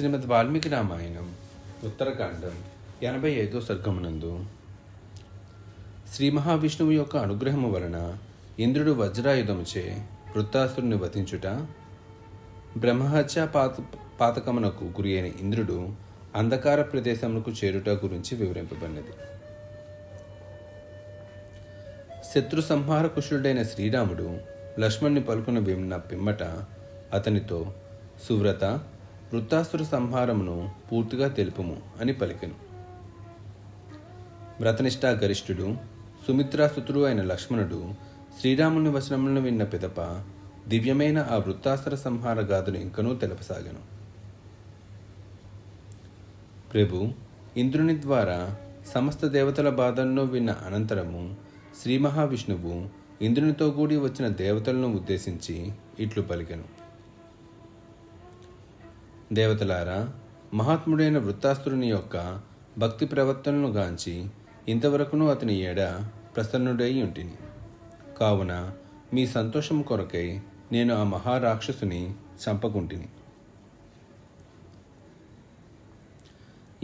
శ్రీమద్ వాల్మీకి రామాయణం ఉత్తరకాండం 85వ సర్గమునందు శ్రీ మహావిష్ణువు యొక్క అనుగ్రహము వలన ఇంద్రుడు వజ్రాయుధముచే వృత్తాసురుని వధించుట, బ్రహ్మహత్యా పాతకమునకు గురి అయిన ఇంద్రుడు అంధకార ప్రదేశమునకు చేరుట గురించి వివరింపబడినది. శత్రు సంహార కుశలుడైన శ్రీరాముడు లక్ష్మణ్ణి పలుకున విన్న పిమ్మట అతనితో, సువ్రత, వృత్తాసుర సంహారమును పూర్తిగా తెలుపుము అని పలికెను. వ్రతనిష్టా గరిష్ఠుడు, సుమిత్రాసుతుడు అయిన లక్ష్మణుడు శ్రీరాముని వచనములను విన్న పిదప దివ్యమైన ఆ వృత్తాసుర సంహార గాథను ఇంకనూ తెలపసాగను. ప్రభు, ఇంద్రుని ద్వారా సమస్త దేవతల బాధలను విన్న అనంతరము శ్రీ మహావిష్ణువు ఇంద్రునితో కూడి వచ్చిన దేవతలను ఉద్దేశించి ఇట్లు పలికెను. దేవతలారా, మహాత్ముడైన వృత్తాసురుని యొక్క భక్తి ప్రవర్తనను గాంచి ఇంతవరకును అతని ఏడ ప్రసన్నుడై ఉంటిని. కావున మీ సంతోషం కొరకై నేను ఆ మహారాక్షసుని చంపకుంటిని.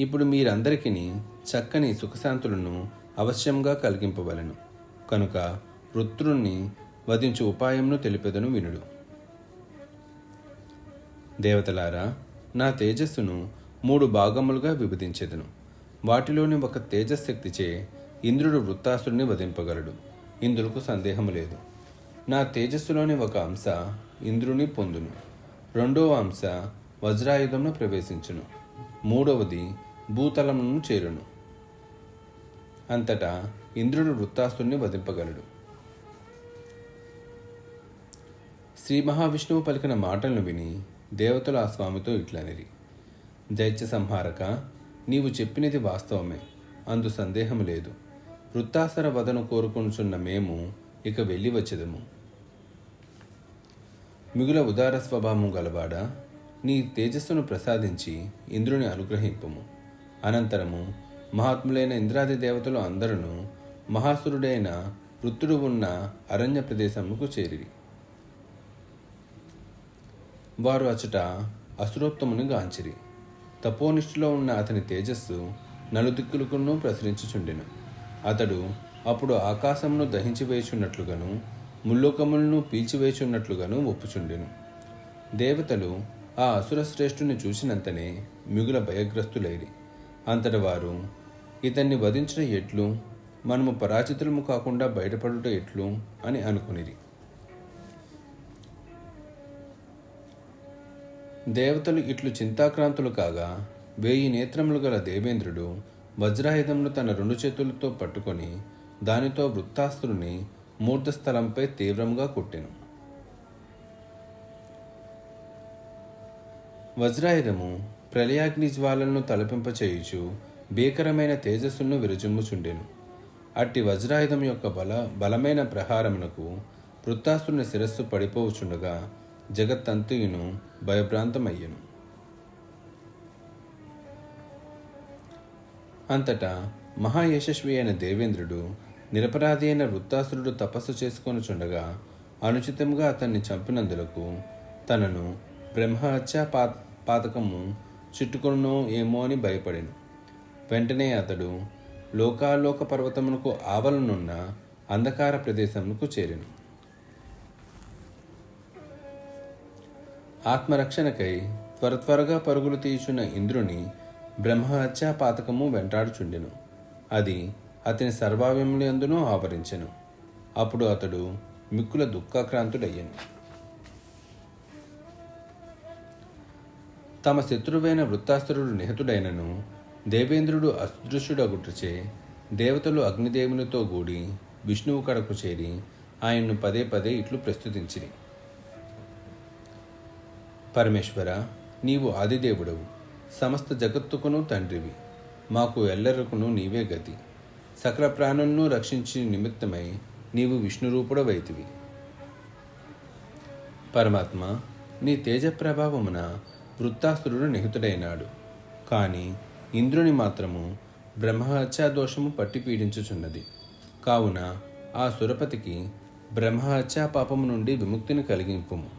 ఇప్పుడు మీరందరికీ చక్కని సుఖశాంతులను అవశ్యంగా కలిగింపవలెను. కనుక వృత్రుణ్ణి వధించు ఉపాయంను తెలిపెదను వినుడు. దేవతలారా, నా తేజస్సును 3 భాగములుగా విభజించెదను. వాటిలోని ఒక తేజశక్తిచే ఇంద్రుడు వృత్తాసురుని వధింపగలడు, ఇందులకు సందేహము లేదు. నా తేజస్సులోని ఒక అంశ ఇంద్రుని పొందును, 2వ అంశ వజ్రాయుధమును ప్రవేశించును, 3వది భూతలమును చేరును. అంతటా ఇంద్రుడు వృత్తాసురుని వధింపగలడు. శ్రీ మహావిష్ణువు పలికిన మాటలను విని దేవతలు ఆ స్వామితో ఇట్లనిరి, దైత్య సంహారక, నీవు చెప్పినది వాస్తవమే, అందు సందేహము లేదు. వృత్తాసుర వధను కోరుకొనుచున్న మేము ఇక వెళ్ళి వచ్చేదము. మిగుల ఉదార స్వభావము గలవాడా, నీ తేజస్సును ప్రసాదించి ఇంద్రుని అనుగ్రహింపుము. అనంతరము మహాత్ములైన ఇంద్రాది దేవతలు అందరూ మహాసురుడైన వృత్తుడు ఉన్న అరణ్య ప్రదేశముకు చేరిరి. వారు అచట అసురోత్తముని గాంచిరి. తపోనిష్ఠులో ఉన్న అతని తేజస్సు నలుదిక్కులకును ప్రసరించుచుండెను. అతడు అప్పుడు ఆకాశమును దహించివేయుచున్నట్లుగాను ముల్లోకములను పీల్చివేయుచున్నట్లుగాను ఒప్పుచుండెను. దేవతలు ఆ అసుర శ్రేష్ఠుని చూసినంతనే మిగుల భయగ్రస్తులైరి. అంతట వారు, ఇతన్ని వధించిన ఎట్లు, మనము పరాజితులము కాకుండా బయటపడుట ఎట్లు అని అనుకునిరి. దేవతలు ఇట్లు చింతాక్రాంతులు కాగా 1000 నేత్రములు గల దేవేంద్రుడు వజ్రాయుధమును తన 2 చేతులతో పట్టుకొని దానితో వృత్తాసురుని మూర్ధస్థలంపై తీవ్రంగా కొట్టెను. వజ్రాయుధము ప్రళయాగ్ని జ్వాలలను తలపింపచేయుచు భీకరమైన తేజస్సును విరజిమ్ముచుండెను. అట్టి వజ్రాయుధం యొక్క బలమైన ప్రహారమునకు వృత్తాసురుని శిరస్సు పడిపోవుచుండగా జగత్తంతుయును భయభ్రాంతమయ్యెను. అంతటా మహాయశస్వి అయిన దేవేంద్రుడు నిరపరాధి అయిన వృత్తాసురుడు తపస్సు చేసుకొనుచుండగా అనుచితంగా అతన్ని చంపినందులకు తనను బ్రహ్మహత్యా పాతకము చుట్టుకొనునో ఏమో అని భయపడెను. వెంటనే అతడు లోకాలోక పర్వతమునకు ఆవలనున్న అంధకార ప్రదేశమునకు చేరెను. ఆత్మరక్షణకై త్వరగా పరుగులు తీయుచున్న ఇంద్రుని బ్రహ్మహత్యా పాతకము వెంటాడుచుండెను. అది అతని సర్వావ్యములందునూ ఆవరించెను. అప్పుడు అతడు మిక్కుల దుఃఖాక్రాంతుడయ్యెను. తమ శత్రువైన వృత్తాసురుడు నిహతుడైనను దేవేంద్రుడు అదృశ్యుడగుటచే దేవతలు అగ్నిదేవునితో కూడి విష్ణువు కడకు చేరి ఆయన్ను పదే పదే ఇట్లు ప్రస్తుతించిరి. పరమేశ్వర, నీవు ఆదిదేవుడవు, సమస్త జగత్తుకును తండ్రివి, మాకు ఎల్లరకును నీవే గతి. సకల ప్రాణులను రక్షించి నిమిత్తమై నీవు విష్ణురూపుడవైతివి. పరమాత్మ, నీ తేజ ప్రభావమున వృత్తాసురుడు నిహతుడైనాడు. కానీ ఇంద్రుని మాత్రము బ్రహ్మహత్యా దోషము పట్టి పీడించుచున్నది. కావున ఆ సురపతికి బ్రహ్మహత్యా పాపము నుండి విముక్తిని కలిగింపుము.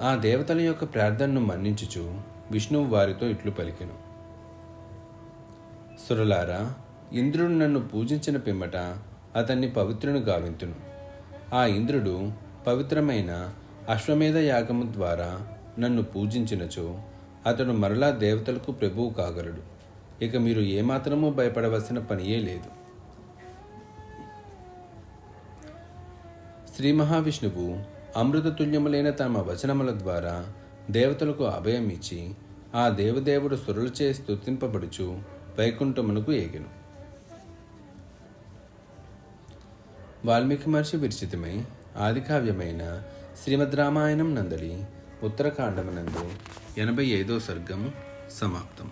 ఆ దేవతల యొక్క ప్రార్థనను మన్నించుచు విష్ణువు వారితో ఇట్లు పలికెను. సురలారా, ఇంద్రుడు నన్ను పూజించిన పిమ్మట అతన్ని పవిత్రుని గావింతును. ఆ ఇంద్రుడు పవిత్రమైన అశ్వమేధ యాగము ద్వారా నన్ను పూజించినచో అతడు మరలా దేవతలకు ప్రభువు కాగలడు. ఇక మీరు ఏమాత్రమూ భయపడవలసిన పనియే లేదు. శ్రీ మహావిష్ణువు అమృతతుల్యములైన తమ వచనముల ద్వారా దేవతలకు అభయం ఇచ్చి ఆ దేవదేవుడు సురులచే స్తుతింపబడుచు వైకుంఠమునకు ఏగెను. వాల్మీకి మహర్షి విరచితమై ఆదికావ్యమైన శ్రీమద్ రామాయణం నందలి ఉత్తరకాండమునందు 85వ సర్గము సమాప్తం.